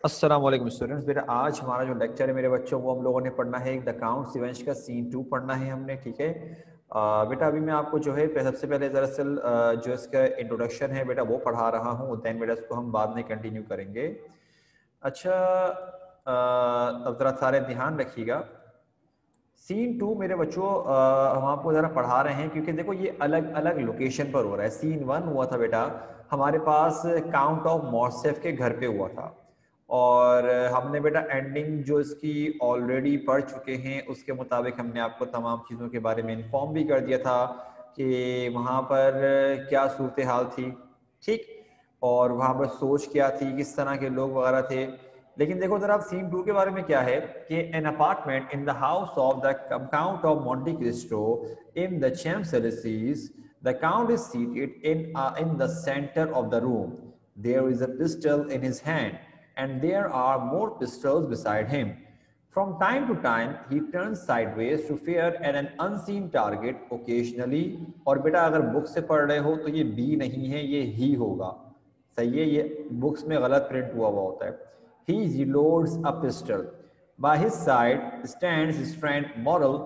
अस्सलाम वालेकुम स्टूडेंट्स। बेटा आज हमारा जो लेक्चर है मेरे बच्चों, वो हम लोगों ने पढ़ना है द काउंट्स इवेंट्स का सीन 2 पढ़ना है हमने। ठीक है बेटा, अभी मैं आपको जो है सबसे पहले दरअसल जो इसका इंट्रोडक्शन है बेटा वो पढ़ा रहा हूँ, दैन बेटा इसको हम बाद में कंटिन्यू करेंगे। अच्छा अब ज़रा सारे ध्यान रखिएगा। सीन 2 मेरे बच्चों हम आपको ज़रा पढ़ा रहे हैं क्योंकि देखो ये अलग अलग लोकेशन पर हो रहा है। सीन 1 हुआ था बेटा हमारे पास काउंट ऑफ मॉर्सेफ के घर पे हुआ था, और हमने बेटा एंडिंग जो इसकी ऑलरेडी पढ़ चुके हैं उसके मुताबिक हमने आपको तमाम चीज़ों के बारे में इन्फॉर्म भी कर दिया था कि वहाँ पर क्या सूरत हाल थी, ठीक, और वहाँ पर सोच क्या थी, किस तरह के लोग वगैरह थे। लेकिन देखो जरा सीन 2 के बारे में क्या है कि an apartment in the house of the count of Monte Cristo in the Champs Elysees, the count is seated in the centre of the room, there is a pistol in his hand and there are more pistols beside him. From time to time, he turns sideways to fire at an unseen target occasionally. और बेटा अगर book से पढ़ रहे हो तो ये B नहीं है, ये ही होगा। सही है, ये बुक्स में गलत प्रिंट हुआ होता है। He reloads a pistol. By his side stands his friend Morrel,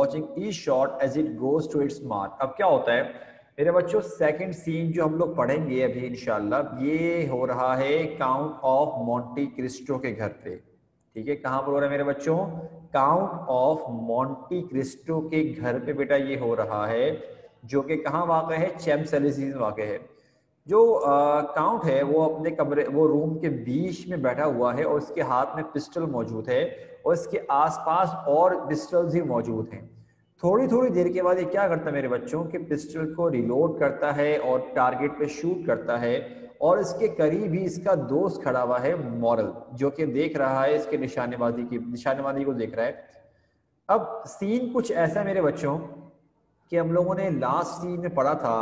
watching each shot as it goes to its mark. अब क्या होता है मेरे बच्चों, सेकंड सीन जो हम लोग पढ़ेंगे अभी इंशाल्लाह, ये हो रहा है काउंट ऑफ मोंटे क्रिस्टो के घर पे। ठीक है, कहां पर हो रहा है मेरे बच्चों? काउंट ऑफ मोंटे क्रिस्टो के घर पे बेटा ये हो रहा है, जो कि कहां वाक़ है? चैम्प्स-एलिसीज वाक़ है। जो काउंट है वो अपने कमरे, वो रूम के बीच में बैठा हुआ है और उसके हाथ में पिस्टल मौजूद है और इसके आसपास और पिस्टल्स ही मौजूद हैं। थोड़ी थोड़ी देर के बाद ये क्या करता है मेरे बच्चों कि पिस्टल को रिलोड करता है और टारगेट पे शूट करता है, और इसके करीब ही इसका दोस्त खड़ा हुआ है मॉरल, जो कि देख रहा है इसके निशानेबाजी को देख रहा है। अब सीन कुछ ऐसा है मेरे बच्चों कि हम लोगों ने लास्ट सीन में पढ़ा था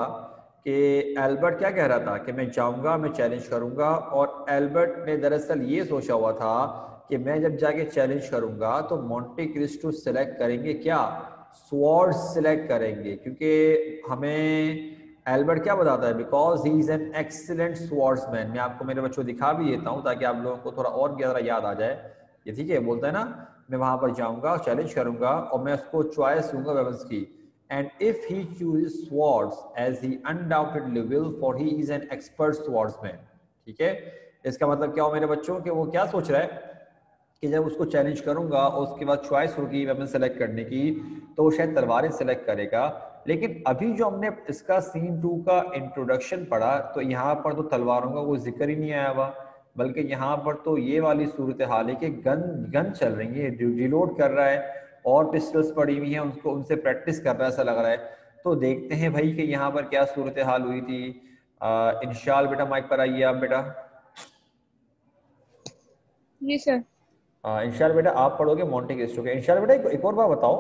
कि एल्बर्ट क्या कह रहा था कि मैं जाऊंगा, मैं चैलेंज करूंगा, और एल्बर्ट ने दरअसल ये सोचा हुआ था कि मैं जब जाके चैलेंज करूंगा तो मोंटे क्रिस्टो सेलेक्ट करेंगे, क्या स्वॉर्ड सेलेक्ट करेंगे, क्योंकि हमें एल्बर्ट क्या बताता है, because he is an excellent swordsman. मैं आपको मेरे बच्चों दिखा भी देता हूँ ताकि आप लोगों को थोड़ा और ज़्यादा याद आ जाए। ये ठीक है, बोलता है ना मैं वहां पर जाऊंगा, चैलेंज करूंगा और मैं उसको चॉइस दूंगा वेपन्स की, and if he chooses swords as he undoubtedly will, for he is an expert swordsman। ठीक है, इसका मतलब क्या हो मेरे बच्चों कि वो क्या सोच रहा है कि जब उसको चैलेंज करूंगा और उसके बाद चॉइस होगी वेपन सेलेक्ट करने की तो वो शायद तलवारें सेलेक्ट करेगा। लेकिन अभी जो हमने इसका सीन 2 का इंट्रोडक्शन पढ़ा तो यहाँ पर तो तलवारों का कोई जिक्र ही नहीं आया हुआ, बल्कि यहाँ पर तो ये वाली सूरत हाल है कि गन गन चल रही है, रिलोड कर रहा है और पिस्टल्स पड़ी हुई हैं, उसको उनसे प्रैक्टिस कर रहा है ऐसा लग रहा है। तो देखते हैं भाई कि यहाँ पर क्या सूरत हाल हुई थी। इंशाल बेटा माइक पर आइए आप बेटा। जी सर। इंशाल बेटा आप पढ़ोगे मोंटे क्रिस्टो के। इंशाल बेटा एक और बात बताओ,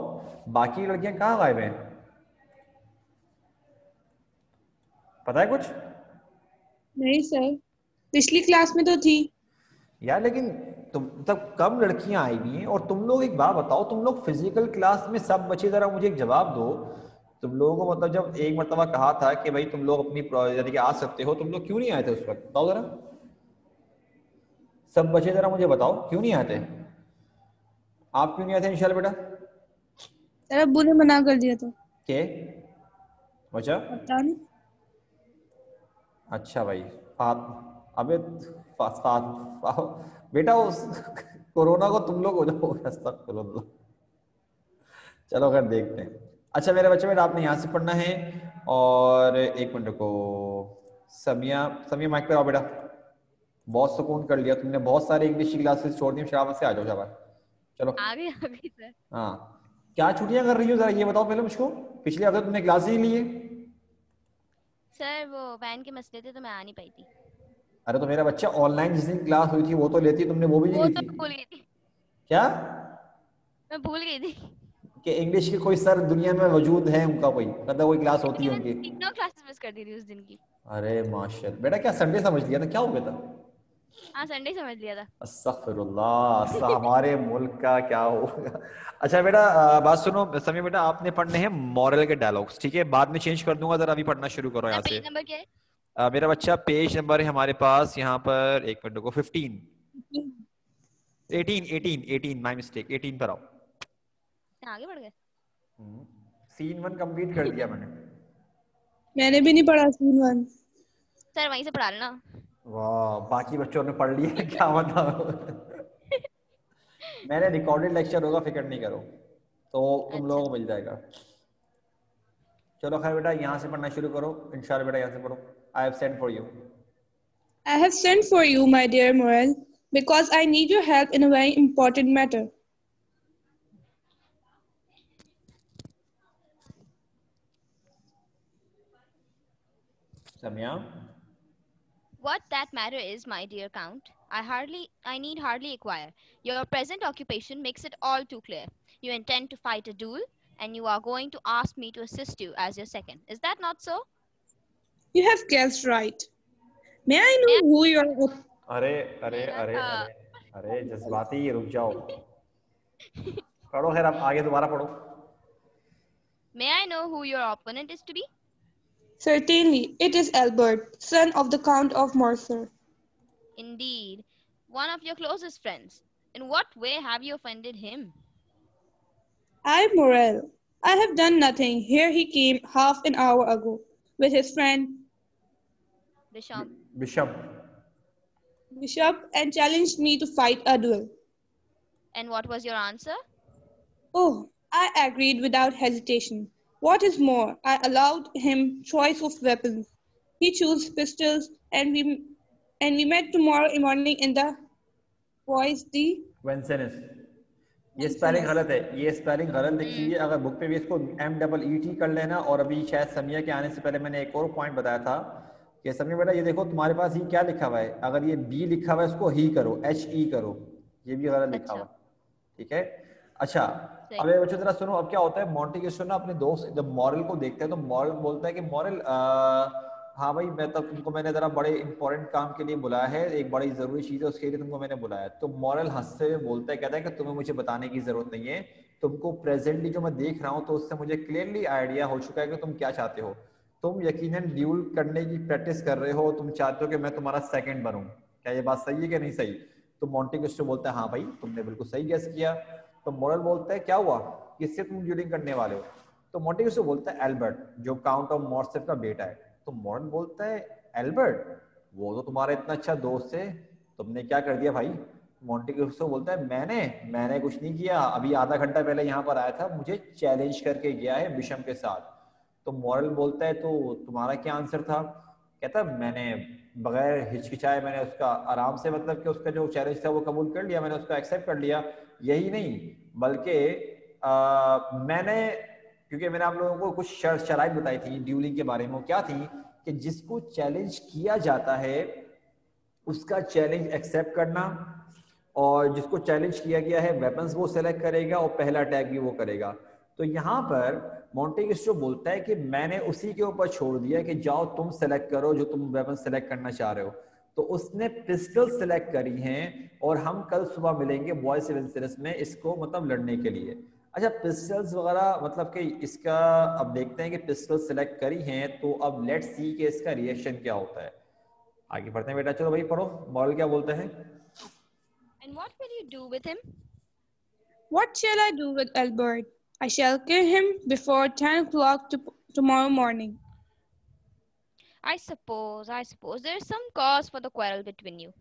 बाकी लड़कियां कहाँ गायब हैं? पता है कुछ? नहीं सर, पिछली क्लास में तो थी। यार लेकिन तुम तब कम लड़कियां आई हुई हैं, और तुम लोग एक बात बताओ, तुम लोग फिजिकल क्लास में सब बच्चे, जरा मुझे एक जवाब दो, तुम लोगों को मतलब जब एक मरतबा कहा था कि भाई तुम लोग अपनी यानी कि आ सकते हो, तुम लोग क्यों नहीं आए थे उस वक्त? बताओ जरा, सब बच्चे जरा मुझे बताओ क्यों नहीं आए थे? आप क्यों नहीं आए थे इंशाल्लाह बेटा? सर अब्बू ने मना कर दिया था। के बच्चा? पता नहीं। अच्छा भाई, फात अबे फात फात फा, बेटा उस कोरोना को तुम लोग हो जाओगे, अस्तगफिरुल्लाह। चलो खैर देखते हैं। अच्छा मेरे बच्चे, बेटा आपने यहाँ से पढ़ना है, और एक मिनट को समिया, समिया माइक पे आओ बेटा। बहुत सुकून कर लिया तुमने, बहुत सारी इंग्लिश की क्लासेस छोड़ दी, शराबत से आ जाओ शाबाश। चलो आ गई सर। हाँ, क्या छुट्टियां कर रही हो जरा ये बताओ पहले मुझको। पिछले हफ्ते तुमने क्लास ही नहीं ली है। सर वो वैन के मसले थे तो मैं आ नहीं पाई थी। अरे तो मेरा बच्चा ऑनलाइन जिस दिन क्लास हुई थी वो तो लेती, तुमने वो भी नहीं वो ली तो थी भूल गई थी। क्या? मैं भूल गई थी। कि इंग्लिश के कोई सर दुनिया में वजूद है उनका, कोई मतलब कोई क्लास होती है लेकिन उनकी? मैंने तीनों क्लासेस मिस कर दी थी उस दिन की। अरे माशाल्लाह बेटा, क्या संडे समझ लिया था? क्या हो गया था? हाँ संडे समझ लिया था। अस्तगफिरुल्लाह, हमारे मुल्क का क्या होगा। अच्छा बेटा बात सुनो समी बेटा, आपने पढ़ने हैं मॉरल के डायलॉग्स, ठीक है? बाद में चेंज कर दूंगा, जरा अभी पढ़ना शुरू करो सर यहाँ से। पेज नंबर क्या है? मेरा बच्चा पेज नंबर है हमारे पास यहाँ पर, एक मिनट को 15। 18 माय मिस्टेक, 18 पर आओ। आगे बढ़ गए। सीन 1 कंप्लीट कर दिया मैंने। मैंने भी नहीं पढ़ा सीन 1। सर वहीं से पढ़ा लेना। वाह, बाकी बच्चों ने पढ़ लिया क्या मतलब। मैंने रिकॉर्डेड लेक्चर होगा, फिक्र नहीं करो, तो तुम लोगों अच्छा। को मिल जाएगा। चलो खैर बेटा, यहाँ से पढ़ना शुरू करो इंशाल्लाह। बेटा यहाँ से पढ़ो। I have send for you. I have sent for you, my dear Morel, because I need your help in a very important matter. Samiya, What that matter is, my dear Count, I need hardly inquire. Your present occupation makes it all too clear. You intend to fight a duel, and you are going to ask me to assist you as your second. Is that not so? You have guessed right. May I मैं know who you are? अरे अरे कहना अरे था। अरे अरे जज्बाती, रुक जाओ। पढ़ो खैर, अब आगे दोबारा पढ़ो। May I know who your opponent is to be? Certainly, it is Albert, son of the Count of Morcerf. Indeed, one of your closest friends. In what way have you offended him? I, Morel. I have done nothing. Here he came half an hour ago with his friend Bisham. Bishop. Bishop and challenged me to fight a duel. And what was your answer? Oh, I agreed without hesitation. What is more, I allowed him choice of weapons. He chose pistols, and we met tomorrow morning in the Bois de वेंसेनिस। ये spelling Vincennes. गलत है, ये spelling गलत लिखी Hmm. हुई है। अगर book पे भी इसको MEET कर लेना। और अभी शायद समिया के आने से पहले मैंने एक और पॉइंट बताया था कि समिया बेटा ये देखो तुम्हारे पास ये क्या लिखा हुआ है, अगर ये बी लिखा हुआ है इसको ही करो, HE करो, ये भी गलत लिखा हुआ अच्छा। है। ठीक है। अच्छा, सही। अब ये बच्चों जरा सुनो। अब क्या होता है, मोंटी क्रिस्टो ना अपने दोस्त जब मॉरल को देखते हैं तो मॉरल बोलता है कि मॉरल, हाँ भाई मैं तब तुमको मैंने जरा बड़े इंपॉर्टेंट काम के लिए बुलाया है, एक बड़ी जरूरी चीज है उसके लिए तुमको मैंने बुलाया। तो मॉरल हंसते हुए बोलता है, कहता है कि तुम्हें मुझे बताने की जरूरत नहीं है, तुमको प्रेजेंटली जो मैं देख रहा हूँ तो उससे मुझे क्लियरली आइडिया हो चुका है कि तुम क्या चाहते हो। तुम यकीनन ड्यूल करने की प्रैक्टिस कर रहे हो, तुम चाहते हो कि मैं तुम्हारा सेकंड बनूं। क्या ये बात सही है कि नहीं सही? तो मोंटी क्रिस्टो बोलता है हाँ भाई तुमने बिल्कुल सही गेस किया। तो मॉरल बोलता है क्या हुआ, किससे तुम ड्यूलिंग करने वाले हो? तो मोंटी क्रिस्टो बोलता है एल्बर्ट, जो काउंट ऑफ मॉर्सेफ का बेटा है। तो मॉरल बोलता है एल्बर्ट, वो तो तुम्हारा इतना अच्छा दोस्त है, तुमने क्या कर दिया भाई? मोंटी क्रिस्टो बोलता है मैंने कुछ नहीं किया, अभी आधा घंटा पहले यहाँ पर आया था, मुझे चैलेंज करके गया है बिशम के साथ। तो मॉरल बोलता है तो तुम्हारा क्या आंसर था? कहता मैंने बगैर हिचकिचाए मैंने उसका आराम से, मतलब कि उसका जो चैलेंज था वो कबूल कर लिया, मैंने उसका एक्सेप्ट कर लिया। यही नहीं बल्कि मैंने, क्योंकि मैंने आप लोगों को कुछ शराइत बताई थी ड्यूलिंग के बारे में, वो क्या थी कि जिसको चैलेंज किया जाता है उसका चैलेंज एक्सेप्ट करना, और जिसको चैलेंज किया गया है वेपन्स वो सेलेक्ट करेगा और पहला अटैक भी वो करेगा। तो यहाँ पर मोंटे क्रिस्टो बोलता है कि मैंने उसी के ऊपर छोड़ दिया कि जाओ तुम सेलेक्ट करो जो तुम वेपन सेलेक्ट करना चाह रहे हो। तो उसने पिस्टल सेलेक्ट करी हैं और हम कल सुबह मिलेंगे बॉयज विंसेस में इसको मतलब लड़ने के लिए। अच्छा, पिस्टल्स वगैरह मतलब कि इसका अब देखते हैं कि पिस्टल सेलेक्ट करी हैं, तो अब लेट्स सी कि इसका रिएक्शन क्या होता है। आगे बढ़ते हैं बेटा, चलो भाई पढ़ो मॉरल क्या बोलते हैं। And what will you do with him? What shall I do with Albert? I shall kill him before 10 o'clock tomorrow morning. I suppose there is some cause for the quarrel between you.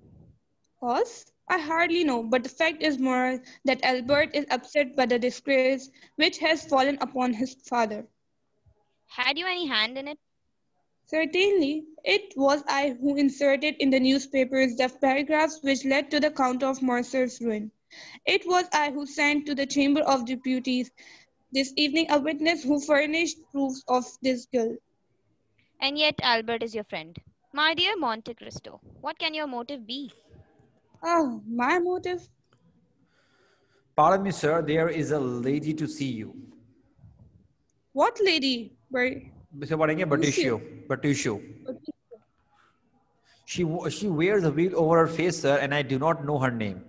Cause? I hardly know, but the fact is more that Albert is upset by the disgrace which has fallen upon his father. Had you any hand in it? Certainly, it was I who inserted in the newspapers the paragraphs which led to the Count of Morcerf's ruin. It was I who sent to the Chamber of Deputies this evening a witness who furnished proofs of this guilt. And yet Albert is your friend. My dear Monte Cristo, what can your motive be? Oh, my motive? Pardon me, sir, there is a lady to see you. What lady? इसे पढ़ेंगे बटुशियो, बटुशियो. She wears a veil over her face, sir, and I do not know her name.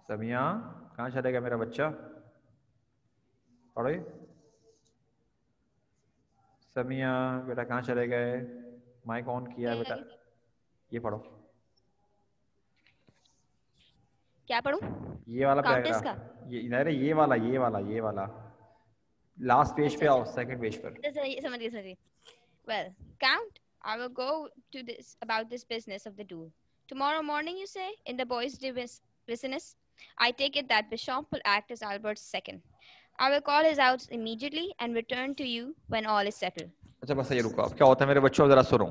Samiya, कहाँ चलेगा मेरा बच्चा? पढ़े? समिया बेटा कहाँ चले गए? माइक ऑन किया है बेटा? ये पढ़ो, क्या पढ़ूं? ये वाला काउंटेस पैराग्राफ, का? अरे ये वाला लास्ट पेज अच्छा पे आओ, अच्छा सेकंड पेज पर। अच्छा, ये समझ गई। Well, Count, I will go to this about this business of the duel. Tomorrow morning, you say, in the boys' business. I take it that Bishop will act as Albert's second. I will call his outs immediately and return to you when all is settled. अच्छा बस ये रुको, अब क्या होता है मेरे बच्चों, जरा सुनो।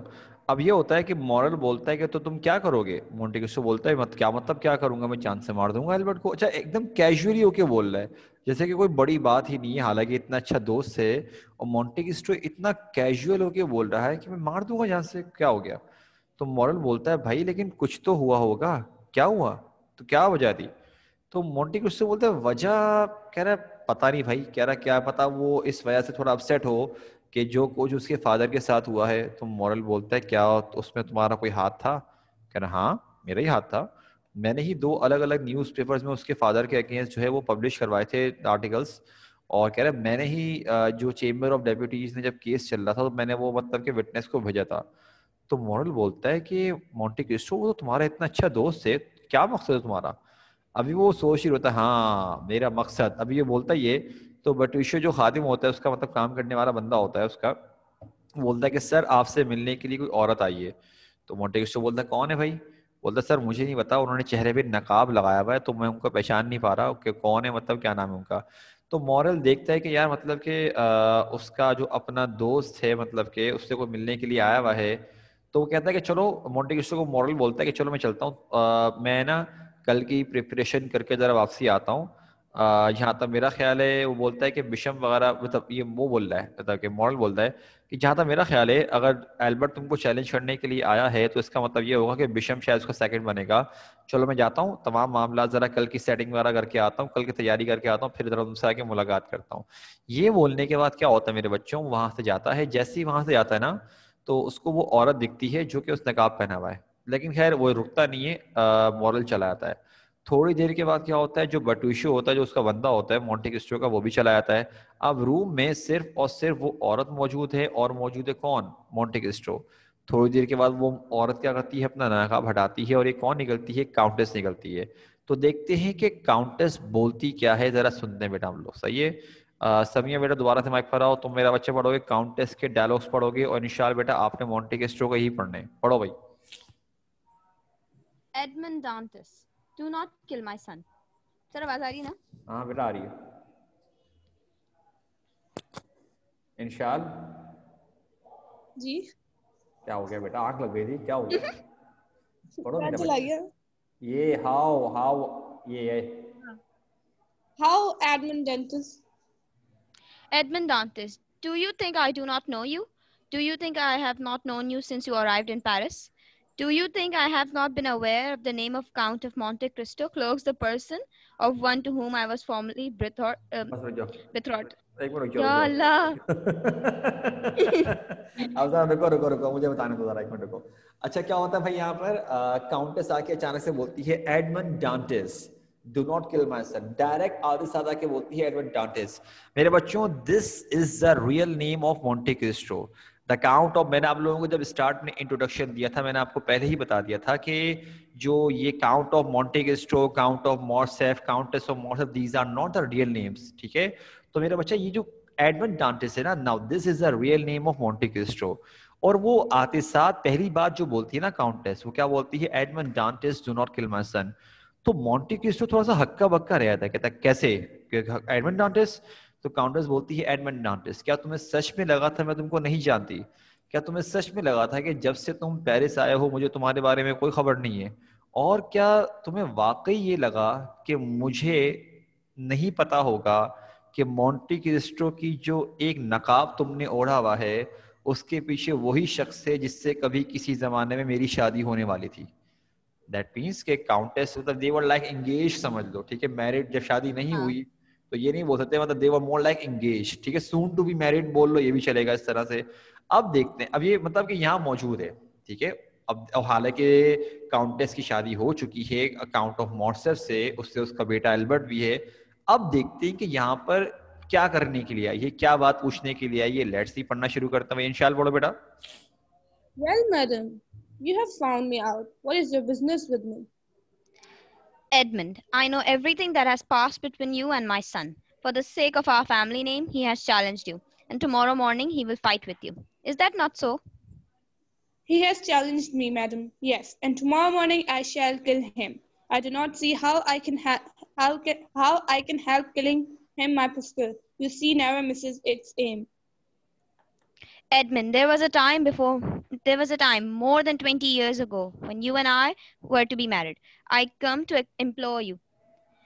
अब ये होता है कि मॉरल बोलता है कि तो तुम क्या करोगे, मोंटे क्रिस्टो बोलता है मत क्या मतलब क्या करूंगा, मैं जान से मार दूंगा एल्बर्ट को। अच्छा एकदम कैजुअली होके बोल रहा है, जैसे कि कोई बड़ी बात ही नहीं है, हालांकि इतना अच्छा दोस्त है, और मोंटे क्रिस्टो इतना कैजुअल होके बोल रहा है कि मैं मार दूंगा जान से, क्या हो गया। तो मॉरल बोलता है भाई लेकिन कुछ तो हुआ होगा, क्या हुआ, तो क्या वजह थी। तो मोंटे क्रिस्टो बोलता है वजह, कह रहा है पता नहीं भाई, कह रहा क्या पता वो इस वजह से थोड़ा अपसेट हो कि जो कुछ उसके फादर के साथ हुआ है। तो मॉरल बोलता है क्या तो उसमें तुम्हारा कोई हाथ था। कह रहा हाँ मेरा ही हाथ था, मैंने ही 2 अलग अलग न्यूज़पेपर्स में उसके फादर के अगेंस्ट जो है वो पब्लिश करवाए थे आर्टिकल्स। और कह रहा मैंने ही जो चेम्बर ऑफ डेप्यूटीज ने जब केस चल रहा था तो मैंने वो मतलब के विटनेस को भेजा था। तो मॉरल बोलता है कि मोंटे क्रिस्टो वो तो तुम्हारा इतना अच्छा दोस्त है, क्या मकसद है तुम्हारा। अभी वो सोच ही रहता है हाँ मेरा मकसद, अभी ये बोलता है ये। तो बटुइशो जो खादिम होता है उसका मतलब काम करने वाला बंदा होता है उसका, बोलता है कि सर आपसे मिलने के लिए कोई औरत आई है। तो मोंटे क्रिस्टो बोलता है कौन है भाई। बोलता है सर मुझे नहीं पता, उन्होंने चेहरे पे नकाब लगाया हुआ है तो मैं उनको पहचान नहीं पा रहा कि कौन है, मतलब क्या नाम है उनका। तो मॉरल देखता है कि यार मतलब कि उसका जो अपना दोस्त है मतलब कि उससे कोई मिलने के लिए आया हुआ है। तो वो कहता है कि चलो, मोंटे क्रिस्टो को मॉरल बोलता है कि चलो मैं चलता हूँ, मैं ना कल की प्रिपरेशन करके जरा वापसी आता हूँ। जहाँ तक मेरा ख्याल है, वो बोलता है कि बिशम वगैरह, मतलब ये वो बोल रहा है, मतलब कि मॉरल बोलता है कि जहाँ तक मेरा ख्याल है अगर एल्बर्ट तुमको चैलेंज करने के लिए आया है तो इसका मतलब ये होगा कि बिशम शायद उसका सेकंड बनेगा। चलो मैं जाता हूँ, तमाम मामला जरा कल की सेटिंग वगैरह करके आता हूँ, कल की तैयारी करके आता हूँ, फिर जरा तुमसे आके मुलाकात करता हूँ। ये बोलने के बाद क्या होता है मेरे बच्चों, वहां से जाता है, जैसे ही वहां से जाता है ना तो उसको वो औरत दिखती है जो कि उस नकाब पहना हुआ है। लेकिन खैर वो रुकता नहीं है, मॉरल चला जाता है। थोड़ी देर के बाद क्या होता है, जो बटुइशो होता है जो उसका बंदा होता है मोंटे क्रिस्टो का, वो भी चला जाता है। अब रूम में सिर्फ और सिर्फ वो औरत मौजूद है, और मौजूद है कौन, मोंटे क्रिस्टो। थोड़ी देर के बाद वो औरत क्या करती है, अपना नकाब हटाती है, और ये कौन निकलती है, काउंटेस निकलती है। तो देखते हैं कि काउंटेस बोलती क्या है, जरा सुनते हैं बेटा हम लोग, सही है। समिया बेटा दोबारा से माइक पर आओ, तुम मेरा बच्चा पढ़ोगे, काउंटेस के डायलॉग्स पढ़ोगे, और निशाल बेटा आपने मोंटे क्रिस्टो का ही पढ़ने, पढ़ो भाई। Edmund Dantes, do not kill my son. Sir आवाज आ रही है ना? हाँ बेटा आ रही है। इंशाल जी क्या हो गया बेटा, आंख लग गई थी, क्या हो गया, पढ़ो मेरा चला बच्चा। गया। ये हाउ ये How Edmund Dantes? Edmund Dantes, do you think I do not know you? Do you think I have not known you since you arrived in Paris? Do you think I have not been aware of the name of Count of Monte Cristo, cloaks the person of one to whom I was formerly बस रुक जाओ, betrothed? एक minute रुक जाओ, Ya रुक Allah. जाओ। अब जरा रुको रुको रुको, मुझे बताने दो जरा, एक मिनट रुको। अच्छा क्या होता है भाई यहाँ पर, काउंटेस आके अचानक से बोलती है Edmond Dantes, do not kill my son. Direct आधे साथ आके बोलती है एडमंड डांटेस। मेरे बच्चों this is the real name of Monte Cristo, the count of. मैंने आप लोगों को जब स्टार्ट में इंट्रोडक्शन दिया था, मैंने आपको पहले ही बता दिया था कि जो ये count of Monte Cristo, count of Morcerf, countess of Morcerf, these are not the real names, ठीक है। तो मेरा बच्चा ये जो एडमंड डांटेस है ना, now this is the real name of Monte Christo. और वो आते साथ पहली बात जो बोलती है ना काउंटेस, वो क्या बोलती है, Edmond Dantes do not kill my son. तो मोंटे क्रिस्टो थोड़ा सा हक्का बक्का रह जाता है, कहता है कैसे, एडमंड डांटेस। तो काउंटेस बोलती है एडमंड डांटेस, क्या तुम्हें सच में लगा था मैं तुमको नहीं जानती, क्या तुम्हें सच में लगा था कि जब से तुम पेरिस आए हो मुझे तुम्हारे बारे में कोई खबर नहीं है, और क्या तुम्हें वाकई ये लगा कि मुझे नहीं पता होगा कि मोंटे क्रिस्टो की जो एक नकाब तुमने ओढ़ा हुआ है उसके पीछे वही शख्स है जिससे कभी किसी जमाने में मेरी शादी होने वाली थी। दैट मीन्स के काउंटेस मतलब दे वर लाइक एंगेज समझ लो, ठीक है। मैरिड जब शादी नहीं हाँ. हुई तो ये नहीं बोल सकते, मतलब दे वर मोर लाइक एंगेज, ठीक है। सून टू बी मैरिड बोल लो, ये भी चलेगा इस तरह से। अब देखते हैं, अब ये मतलब कि यहाँ मौजूद है, ठीक है। अब हालांकि काउंटेस की शादी हो चुकी है काउंट ऑफ मॉर्सेफ से, उससे उसका बेटा एल्बर्ट भी है। अब देखते हैं कि यहाँ पर क्या करने के लिए आई है, क्या बात पूछने के लिए आई है। लेट्स सी, पढ़ना शुरू करता हूँ। इंशाल्लाह बोलो बेटा। Well, madam, You have found me out. What is your business with me? Edmund, I know everything that has passed between you and my son. For the sake of our family name, he has challenged you, and tomorrow morning he will fight with you. Is that not so? He has challenged me, madam. Yes, and tomorrow morning I shall kill him. I do not see how how I can help killing him. My pistol, you see, never misses its aim. Edmund, there was a time more than 20 years ago when you and I were to be married. I come to implore you,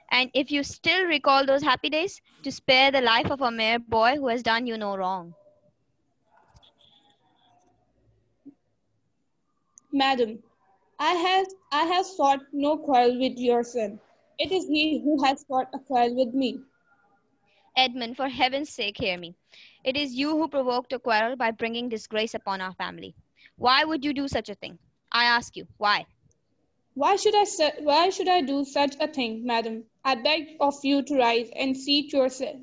and if you still recall those happy days, to spare the life of a mere boy who has done you no wrong. Madam, I have fought no quarrel with your son. It is he who has fought a quarrel with me. Edmund, for heaven's sake, hear me. It is you who provoked a quarrel by bringing disgrace upon our family. Why would you do such a thing? I ask you, why? Why should I do such a thing, madam? I beg of you to rise and seat yourself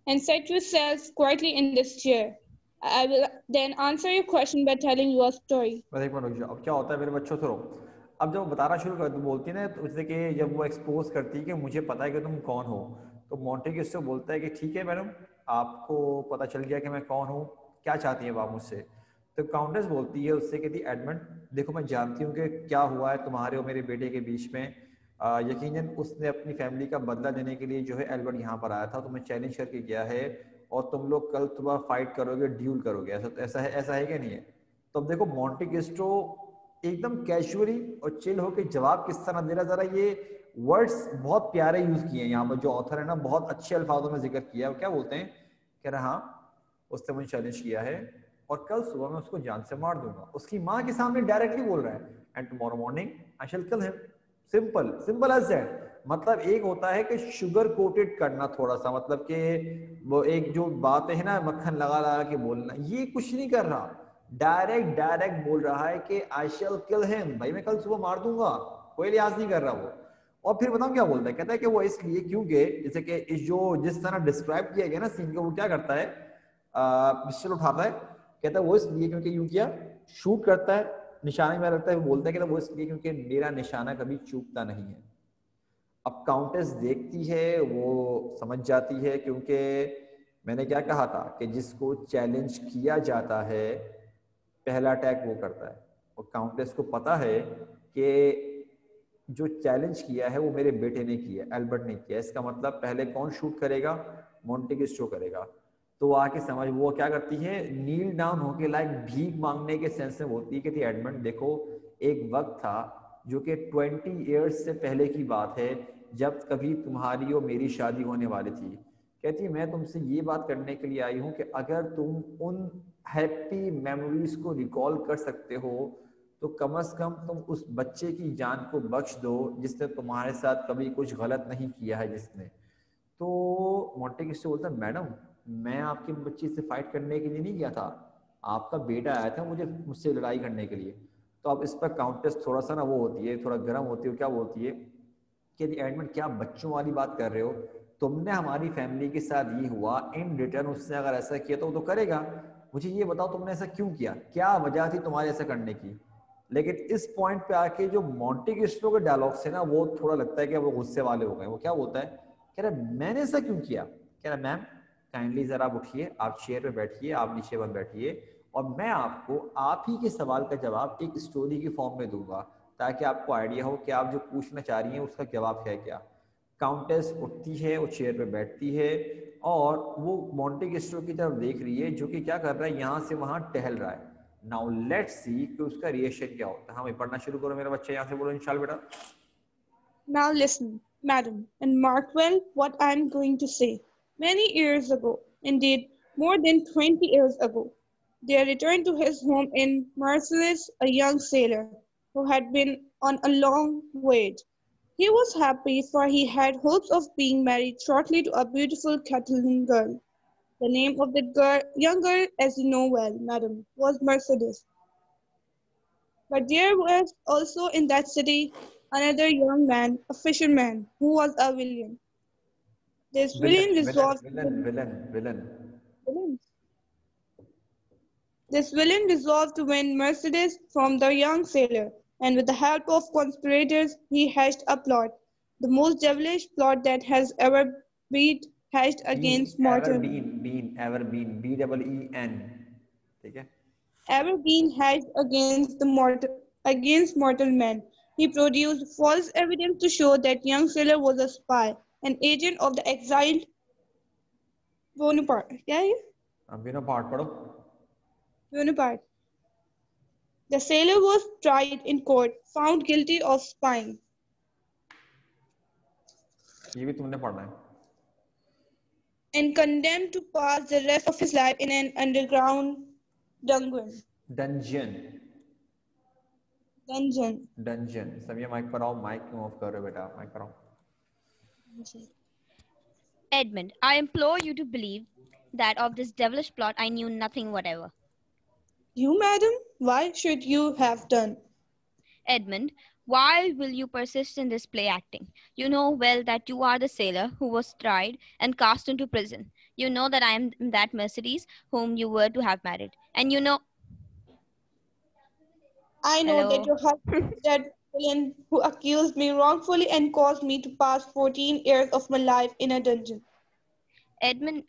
and set yourself quietly in this chair. I will then answer your question by telling you a story. बस एक minute रुक जाओ। अब क्या होता है मेरे बच्चों, सुनो। अब जब वो बताना शुरू कर बोलती है ना, तो उससे कि जब वो एक्सपोज करती है कि मुझे पता है कि तुम कौन हो, तो मोंटेक्यू बोलता है कि ठीक है मैडम, आपको पता चल गया कि मैं कौन हूँ, क्या चाहती हैं आप मुझसे। तो काउंटेस बोलती है उससे, कहती एडमंड देखो मैं जानती हूँ कि क्या हुआ है तुम्हारे और मेरे बेटे के बीच में। यकीनन उसने अपनी फैमिली का बदला देने के लिए जो है एल्बर्ट यहाँ पर आया था, तुम्हें चैलेंज करके गया है और तुम लोग कल सुबह फाइट करोगे, ड्यूल करोगे। ऐसा है क्या नहीं है? तो अब देखो मोंटेक्रिस्टो एकदम कैजुअली और चिल होकर जवाब किस तरह दे रहा, जरा ये वर्ड्स बहुत प्यारे यूज किए हैं यहाँ पर, जो ऑथर है ना बहुत अच्छे अल्फाजों में जिक्र किया है। क्या बोलते हैं, कह रहा हाँ उसने मुझे चैलेंज किया है और कल सुबह मैं उसको जान से मार दूंगा। उसकी माँ के सामने डायरेक्टली बोल रहा है, and tomorrow morning I shall kill him. Simple simple as that. मतलब एक होता है कि शुगर कोटेड करना थोड़ा सा, मतलब कि वो एक जो बात है ना मक्खन लगा लगा के बोलना, ये कुछ नहीं कर रहा, डायरेक्ट बोल रहा है कि आई शैल किल हिम, भाई मैं कल सुबह मार दूंगा, कोई लिहाज नहीं कर रहा वो। और फिर बताऊं क्या बोलता है, कहता है कि वो इसलिए क्योंकि जैसे कि इस जो जिस तरह डिस्क्राइब किया गया ना सीन को, वो क्या करता है, पिस्टल उठाता है, कहता है वो इसलिए क्योंकि यूं किया, शूट करता है, निशाने में लगता है, वो बोलता है कि वो इसलिए क्योंकि मेरा निशाना कभी चूकता नहीं है। अब काउंटेस देखती है, वो समझ जाती है, क्योंकि मैंने क्या कहा था कि जिसको चैलेंज किया जाता है पहला अटैक वो करता है, और काउंटेस को पता है कि जो चैलेंज किया है वो मेरे बेटे ने किया, एल्बर्ट ने किया। इसका मतलब पहले कौन शूट करेगा, मोंटेक्रिस्टो करेगा। तो वो आके समझ, वो क्या करती है, नील डाउन होके लाइक भीख मांगने के सेंस में बोलती है कि थी एडमंड देखो एक वक्त था जो कि 20 इयर्स से पहले की बात है, जब कभी तुम्हारी और मेरी शादी होने वाली थी। कहती है मैं तुमसे ये बात करने के लिए आई हूँ कि अगर तुम उन हैप्पी मेमोरीज को रिकॉल कर सकते हो तो कम से कम तुम उस बच्चे की जान को बख्श दो जिसने तुम्हारे साथ कभी कुछ गलत नहीं किया है जिसने। तो मोंटेक्रिस्टो बोलता है मैडम मैं आपकी बच्ची से फाइट करने के लिए नहीं गया था, आपका बेटा आया था मुझसे लड़ाई करने के लिए। तो अब इस पर काउंटेस थोड़ा सा ना वो होती है, थोड़ा गर्म होती है, क्या बोलती है कि एडमंड क्या बच्चों वाली बात कर रहे हो, तुमने हमारी फैमिली के साथ ये हुआ, इन रिटर्न उसने अगर ऐसा किया तो वो तो करेगा, मुझे ये बताओ तुमने ऐसा क्यों किया, क्या वजह थी तुम्हारे ऐसा करने की। लेकिन इस पॉइंट पे आके जो मोंटेक्रिस्टो के डायलॉग से ना वो थोड़ा लगता है कि वो गुस्से वाले हो गए। वो क्या बोलता है, कह रहा मैंने ऐसा क्यों किया, कह रहा मैम काइंडली जरा आप उठिए, आप चेयर पे बैठिए, आप नीचे बंद बैठिए, और मैं आपको आप ही के सवाल का जवाब एक स्टोरी की फॉर्म में दूंगा ताकि आपको आइडिया हो कि आप जो पूछना चाह रही हैं उसका जवाब है क्या। काउंटेस उठती है, वो चेयर पे बैठती है और वो मोंटेक्रिस्टो की तरफ देख रही है जो कि क्या कर रहा है, यहाँ से वहां टहल रहा है। नाउ लेट्स सी कि उसका रिएक्शन क्या होता है। हाँ भाई पढ़ना शुरू करो मेरा बच्चा, यहाँ से बोलो इंशाल्लाह बेटा। Now listen, madam, and mark well what I am going to say. Many years ago, indeed more than 20 years ago, there returned to his home in Marseilles a young sailor who had been on a long voyage. He was happy for he had hopes of being married shortly to a beautiful Catalan girl. The name of the young girl, as you know well, madam, was Mercedes. But there was also in that city another young man, a fisherman, who was a villain. This villain villain villain resolved villain villain villain villains. This villain resolved to win Mercedes from the young sailor, and with the help of conspirators, he hatched a plot, the most devilish plot that has ever been hatched against mortal man. ever been, BEEN, ठीक है. Ever been hatched against mortal man. He produced false evidence to show that young sailor was a spy, an agent of the exiled Bonaparte. क्या है? बिना part पढ़ो. Bonaparte. The sailor was tried in court, found guilty of spying. ये भी तुमने पढ़ना है. And condemned to pass the rest of his life in an underground dungeon. सब ये माइक पर आओ. माइक क्यों ऑफ कर रहे हो बेटा? माइक पर आओ. Edmund, I implore you to believe that of this devilish plot I knew nothing whatever. You, madam? Why should you have done? Edmund, why will you persist in this play acting? You know well that you are the sailor who was tried and cast into prison. You know that I am that Mercedes whom you were to have married. And you know... I know Hello? that your husband is that villain who accused me wrongfully and caused me to pass 14 years of my life in a dungeon. Edmund,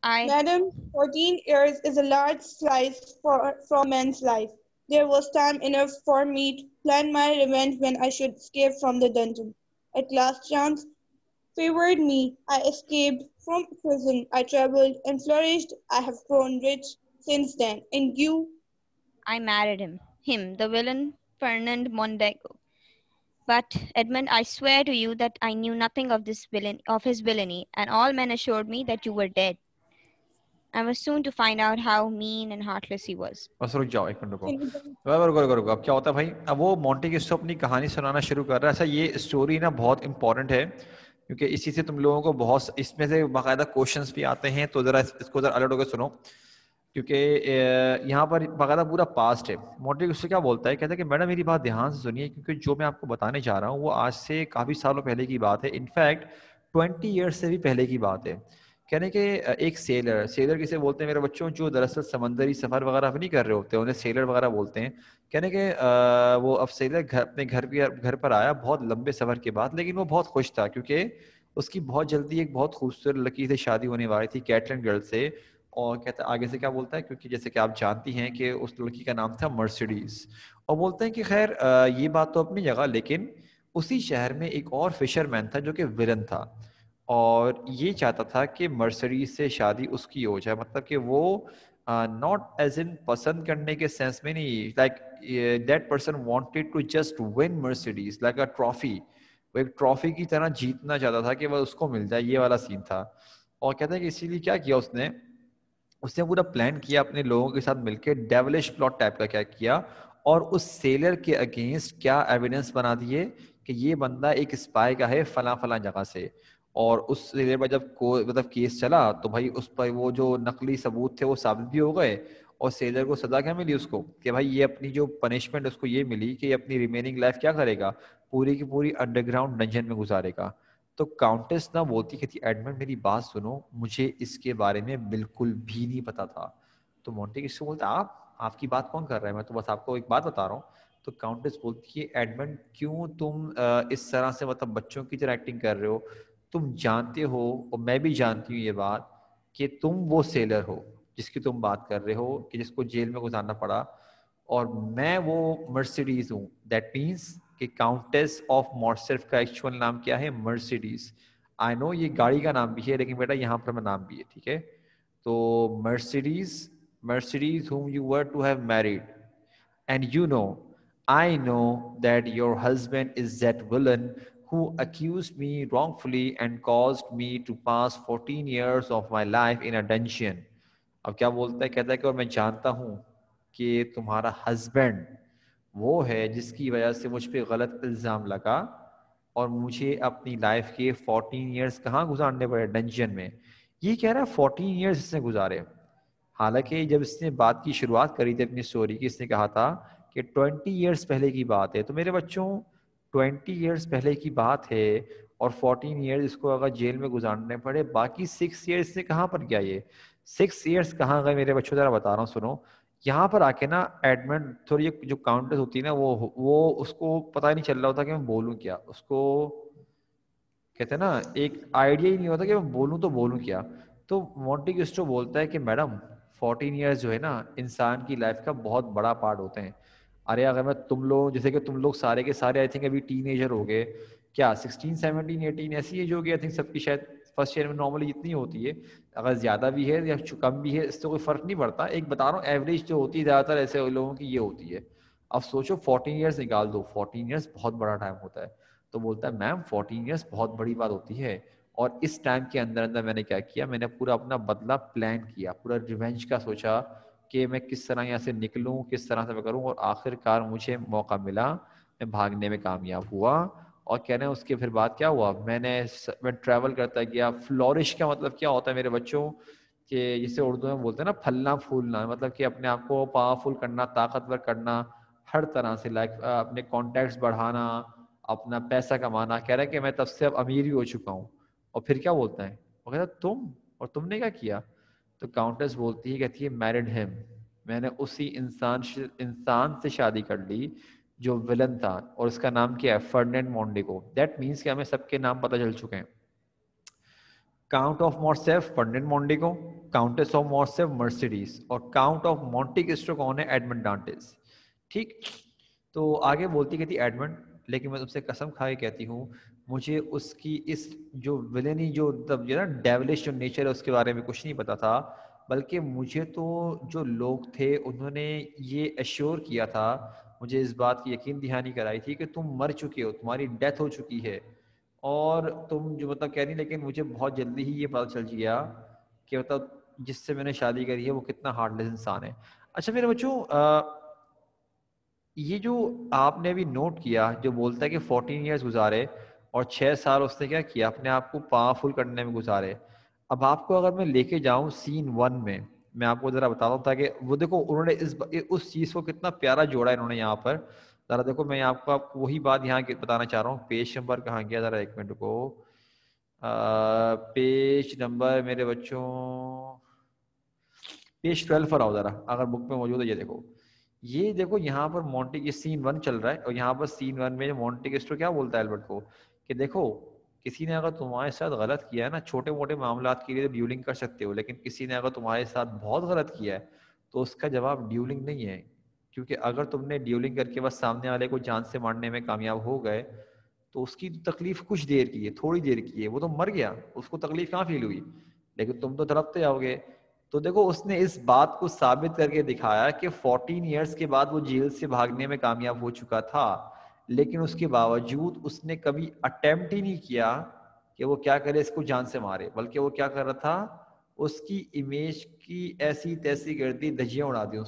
Madam, 14 years is a large slice from man's life. There was time enough for me to plan my revenge when I should escape from the dungeon. At last chance favored me. I escaped from prison. I traveled and flourished. I have grown rich since then. And you? I married him, the villain Fernand Mondego. But Edmund, I swear to you that I knew nothing of his villainy, and all men assured me that you were dead. I was soon to find out how mean and heartless he was. बस रुक जाओ, एक minute रुको. अब क्या होता है भाई? अब वो मोंटे किस्सो अपनी कहानी सुनाना शुरू कर रहा है. ऐसा ये स्टोरी ना बहुत इंपॉर्टेंट है क्योंकि इसी से तुम लोगों को बहुत इसमें से बाकायदा क्वेश्चंस भी आते हैं. तो जरा इसको जरा अलर्ट होकर सुनो क्योंकि यहाँ पर बाकायदा पूरा पास्ट है. मोंटे किस्सो क्या बोलता है? कहता है कि मैडम मेरी बात ध्यान से सुनिए क्योंकि जो मैं आपको बताने जा रहा हूँ वो आज से काफ़ी सालों पहले की बात है. इनफैक्ट 20 ईयर्स से भी पहले की बात है. कहने के एक सेलर किसे बोलते हैं मेरे बच्चों? जो दरअसल समंदरी सफ़र वगैरह नहीं कर रहे होते उन्हें सेलर वगैरह बोलते हैं. कहने के वो अब सेलर अपने घर पर आया बहुत लंबे सफ़र के बाद, लेकिन वो बहुत खुश था क्योंकि उसकी बहुत जल्दी एक बहुत खूबसूरत लड़की से शादी होने वाली थी, कैटलिन गर्ल से. और कहता आगे से क्या बोलता है, क्योंकि जैसे कि आप जानती हैं कि उस लड़की का नाम था मर्सिडीज. और बोलते हैं कि खैर ये बात तो अपनी जगह, लेकिन उसी शहर में एक और फिशरमैन था जो कि विलन था और ये चाहता था कि मर्सिडीज से शादी उसकी हो जाए. मतलब कि वो नॉट एज इन पसंद करने के सेंस में नहीं, like that person wanted to just win Mercedes like a trophy. वो एक ट्रॉफी की तरह जीतना चाहता था कि वह उसको मिल जाए, ये वाला सीन था. और कहते हैं कि इसीलिए क्या किया उसने पूरा प्लान किया अपने लोगों के साथ मिलकर, डेविलिश प्लॉट टाइप का क्या किया और उस सेलर के अगेंस्ट क्या एविडेंस बना दिए कि ये बंदा एक स्पाई का है फला जगह से. और उस सेलर पर जब मतलब केस चला तो भाई उस पर वो जो नकली सबूत थे वो साबित भी हो गए और सेलर को सजा क्या मिली उसको कि भाई ये अपनी जो पनिशमेंट उसको ये मिली कि अपनी रिमेनिंग लाइफ क्या करेगा, पूरी की पूरी अंडरग्राउंड डंजन में गुजारेगा. तो काउंटेस ना बोलती कि थी एडमंड मेरी बात सुनो, मुझे इसके बारे में बिल्कुल भी नहीं पता था. तो मोंटे किसको बोलता आपकी बात कौन कर रहा है, मैं तो बस आपको एक बात बता रहा हूँ. तो काउंटेस बोलती है एडमंड क्यों तुम इस तरह से मतलब बच्चों की तरह एक्टिंग कर रहे हो? तुम जानते हो और मैं भी जानती हूँ ये बात कि तुम वो सेलर हो जिसकी तुम बात कर रहे हो कि जिसको जेल में गुजारना पड़ा, और मैं वो मर्सिडीज हूँ. दैट मीन्स कि काउंटेस ऑफ मॉर्सेफ का एक्चुअल नाम क्या है? मर्सिडीज. आई नो ये गाड़ी का नाम भी है लेकिन बेटा यहाँ पर मैं नाम भी है, ठीक है? तो Mercedes whom you were to have married, and you know, I know that your husband is that villain who accused me wrongfully and caused me to pass 14 years of my life in a dungeon. अब क्या बोलता है? कहता है कि और मैं जानता हूँ कि तुम्हारा हस्बैंड वो है जिसकी वजह से मुझ पे गलत इल्ज़ाम लगा और मुझे अपनी लाइफ के 14 इयर्स कहाँ गुजारने पड़े? डंजन में. ये कह रहा है 14 इयर्स इसने गुजारे. हालांकि जब इसने बात की शुरुआत करी थी अपनी स्टोरी की, इसने कहा था कि 20 इयर्स पहले की बात है. तो मेरे बच्चों 20 इयर्स पहले की बात है और 14 इयर्स इसको अगर जेल में गुजारने पड़े, बाकी 6 इयर्स से कहाँ पर गया? ये 6 ईयर्स कहाँ गए मेरे बच्चों, जरा बता रहा हूँ सुनो। यहाँ पर आके ना एडमिन थोड़ी जो काउंटर्स होती है ना, वो उसको पता ही नहीं चल रहा होता कि मैं बोलूँ क्या। उसको कहते हैं ना, एक आइडिया ही नहीं होता कि मैं बोलूँ तो बोलूँ क्या। तो मोंटी क्रिस्टो बोलता है कि मैडम 14 ईयर्स जो है ना इंसान की लाइफ का बहुत बड़ा पार्ट होते हैं। अरे अगर मैं तुम लोग जैसे कि तुम लोग सारे के सारे आई थिंक अभी टीनेजर हो गए, क्या 16 17 18 ऐसी एज होगी आई थिंक सबकी शायद, फर्स्ट ईयर में नॉर्मली इतनी होती है। अगर ज़्यादा भी है या कम भी है इससे कोई फ़र्क नहीं पड़ता, एक बता रहा हूँ एवरेज जो होती है ज़्यादातर ऐसे लोगों की ये होती है। अब सोचो 14 ईयर्स निकाल दो, 14 ईयर्स बहुत बड़ा टाइम होता है। तो बोलता है मैम 14 ईयर्स बहुत बड़ी बात होती है, और इस टाइम के अंदर अंदर मैंने क्या किया, मैंने पूरा अपना बदला प्लान किया, पूरा रिवेंज का सोचा कि मैं किस तरह यहाँ से निकलूँ, किस तरह से मैं करूँ, और आखिरकार मुझे मौका मिला, मैं भागने में कामयाब हुआ। और कह रहे हैं उसके फिर बाद क्या हुआ, मैं ट्रैवल करता गया। फ्लोरिश का मतलब क्या होता है मेरे बच्चों, कि जिसे उर्दू में बोलते हैं ना फलना फूलना, मतलब कि अपने आप को पावरफुल करना, ताकतवर करना हर तरह से, लाइक अपने कॉन्टैक्ट्स बढ़ाना, अपना पैसा कमाना। कह रहा है कि मैं तब से अब अमीर भी हो चुका हूँ। और फिर क्या बोलता है, वो कहता है तुम, और तुमने क्या किया। तो काउंटेस बोलती है, कहती है मैरिड हिम, मैंने उसी इंसान से शादी कर ली जो विलन था, और उसका नाम क्या है, फर्डिनेंड मोंडिगो। दैट मीन्स कि हमें सबके नाम पता चल चुके हैं। Count of Morcerf Fernand Mondego, countess of Morcerf Mercedes, और काउंट ऑफ मोंटी क्रिस्टो कौन है, एडमंड डांटेस। ठीक। तो आगे बोलती कहती एडमंड, लेकिन मैं तुमसे कसम खा के कहती हूँ, मुझे उसकी इस जो विलेनी जो मतलब जो ना डेविलिश जो नेचर है उसके बारे में कुछ नहीं पता था। बल्कि मुझे तो जो लोग थे उन्होंने ये एश्योर किया था, मुझे इस बात की यकीन दहानी कराई थी कि तुम मर चुके हो, तुम्हारी डेथ हो चुकी है, और तुम जो मतलब कह रही, लेकिन मुझे बहुत जल्दी ही ये पता चल गया कि मतलब जिससे मैंने शादी करी है वो कितना हार्टलेस इंसान है। अच्छा मेरे बच्चों, ये जो आपने अभी नोट किया, जो बोलता है कि 14 ईयर्स गुजारे और 6 साल उसने क्या किया, अपने आप को पावरफुल करने में गुजारे। अब आपको अगर मैं लेके जाऊं सीन 1 में, मैं आपको जरा बताता हूँ ताकि वो देखो उन्होंने उस चीज को कितना प्यारा जोड़ा इन्होंने यहाँ पर। जरा देखो मैं आपको वही बात यहाँ बताना चाह रहा हूँ। पेज नंबर कहाँ गया, जरा एक मिनट को। पेज नंबर मेरे बच्चों, पेज 12 पर आओ जरा, अगर बुक में मौजूद है। ये देखो यहाँ पर मोंटी की सीन 1 चल रहा है, और यहाँ पर सीन 1 में मोंटी क्रिस्टो क्या बोलता है एल्बर्ट को, कि देखो किसी ने अगर तुम्हारे साथ गलत किया है ना, छोटे मोटे मामलात के लिए ड्यूलिंग कर सकते हो, लेकिन किसी ने अगर तुम्हारे साथ बहुत गलत किया है तो उसका जवाब ड्यूलिंग नहीं है। क्योंकि अगर तुमने ड्यूलिंग करके बस सामने वाले को जान से मारने में कामयाब हो गए तो उसकी तकलीफ कुछ देर की है, थोड़ी देर की है, वो तो मर गया, उसको तकलीफ कहाँ फील हुई, लेकिन तुम तो तड़पते जाओगे। तो देखो उसने इस बात को साबित करके दिखाया कि 14 ईयर्स के बाद वो जेल से भागने में कामयाब हो चुका था, लेकिन उसके बावजूद उसने कभी अटेम्प्ट ही नहीं किया कि वो क्या करे, इसको जान से मारे, बल्कि वो क्या कर रहा था, उसकी इमेज की ऐसी तैसी कर दी, धज्जियां उड़ा दी,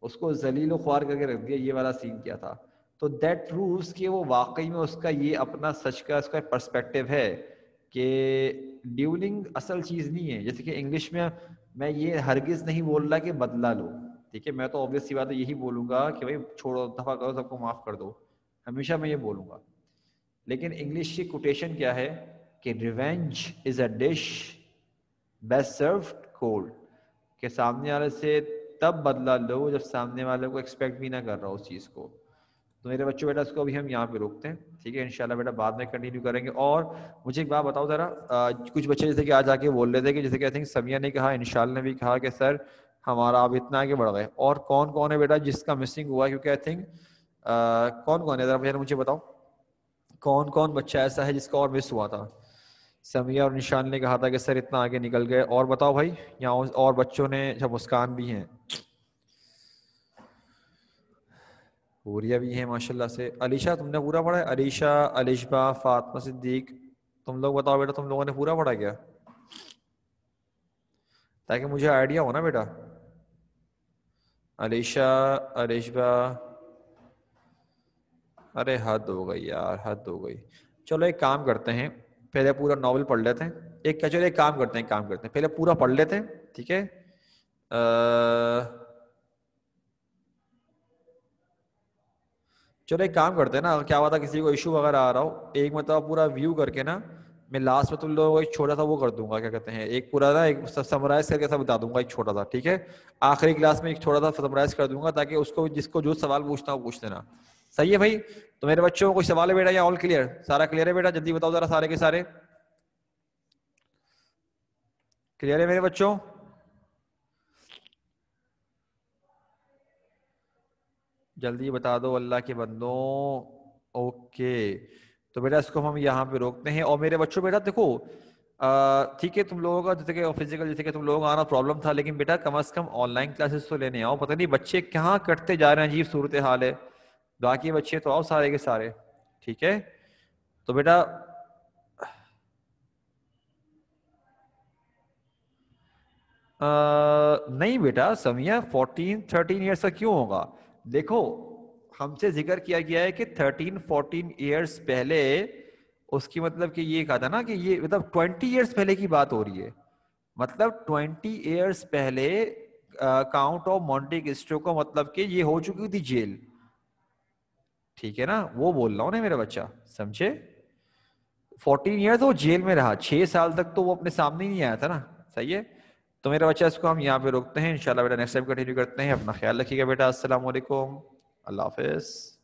उसको जलील ख्वार करके रख दिया। ये वाला सीन किया था। तो दैट प्रूव्स कि वो वाकई में उसका ये अपना सच का उसका पर्सपेक्टिव है कि ड्यूलिंग असल चीज नहीं है। जैसे कि इंग्लिश में मैं ये हरगिज नहीं बोल रहा कि बदला लो, ठीक है, मैं तो ऑब्वियस सी बात है यही बोलूंगा कि भाई छोड़ो, दफा करो, सबको माफ कर दो, हमेशा मैं ये बोलूंगा। लेकिन इंग्लिश की कोटेशन क्या है कि revenge is a dish best served cold, के सामने वाले से तब बदला लो जब सामने वाले को एक्सपेक्ट भी ना कर रहा उस चीज को। तो मेरे बच्चों बेटा इसको अभी हम यहाँ पे रोकते हैं, ठीक है, इंशाल्लाह बेटा बाद में कंटिन्यू करेंगे। और मुझे एक बात बताओ जरा, कुछ बच्चे जैसे कि आज आके बोल रहे थे कि जैसे कि आई थिंक समिया ने कहा, इंशाल्लाह ने भी कहा कि सर हमारा आप इतना आगे बढ़ गए, और कौन कौन है बेटा जिसका मिसिंग हुआ, क्योंकि आई थिंक कौन कौन है जरा भैया मुझे बताओ, कौन कौन बच्चा ऐसा है जिसका और मिस हुआ था। समिया और निशान ने कहा था कि सर इतना आगे निकल गए, और बताओ भाई यहाँ और बच्चों ने, अच्छा मुस्कान भी हैं, पूरिया भी है माशाल्लाह से। अलीशा तुमने पूरा पढ़ा है, अलीशा, अलिशबा, फातिमा सिद्दीक, तुम लोग बताओ बेटा तुम लोगों ने पूरा पढ़ा क्या, ताकि मुझे आइडिया हो ना बेटा। अलीशा, अलिशबा, अरे हद हो गई यार, हद हो गई। चलो एक काम करते हैं, पहले पूरा नॉवल पढ़ लेते हैं। एक क्या, चलो एक काम करते हैं, पहले पूरा पढ़ लेते हैं, ठीक है। चलो एक काम करते हैं ना, क्या पता किसी को इशू वगैरह आ रहा हो, एक मतलब पूरा व्यू करके ना मैं लास्ट में तुम लोगों को एक छोटा सा वो कर दूंगा, क्या कहते हैं, एक पूरा ना एक समराइज करके सब बता दूंगा एक छोटा सा, ठीक है। आखिरी क्लास में एक छोटा सा समराइज कर दूंगा ताकि उसको जिसको जो सवाल पूछना हो पूछ लेना। सही है भाई? तो मेरे बच्चों को कुछ सवाल है बेटा या ऑल क्लियर? सारा क्लियर है बेटा? जल्दी बताओ जरा सारे के सारे। क्लियर है मेरे बच्चों? जल्दी बता दो अल्लाह के बंदों। ओके, तो बेटा इसको हम यहाँ पे रोकते हैं। और मेरे बच्चों बेटा देखो, ठीक है तुम लोगों का जैसे कि फिजिकल जैसे कि तुम लोगों का आना प्रॉब्लम था, लेकिन बेटा कम से कम ऑनलाइन क्लासेस तो लेने आओ। पता नहीं बच्चे कहाँ कटते जा रहे हैं, अजीब सूरत हाल है। बाकी बच्चे तो आओ सारे के सारे, ठीक है। तो बेटा नहीं बेटा समिया 14-13 ईयर्स का क्यों होगा? देखो हमसे जिक्र किया गया है कि 13-14 ईयर्स पहले, उसकी मतलब कि ये कहा था ना कि ये मतलब 20 ईयर्स पहले की बात हो रही है। मतलब 20 ईयर्स पहले काउंट ऑफ मॉन्टे क्रिस्टो को मतलब कि ये हो चुकी थी जेल, ठीक है ना, वो बोल रहा हूं ना मेरा बच्चा, समझे। 14 ईयर्स वो जेल में रहा, 6 साल तक तो वो अपने सामने ही नहीं आया था ना। सही है, तो मेरा बच्चा इसको हम यहाँ पे रोकते हैं। इंशाल्लाह बेटा नेक्स्ट टाइम कंटिन्यू करते हैं। अपना ख्याल रखिएगा बेटा। अस्सलाम वालेकुम, अल्लाह हाफिज।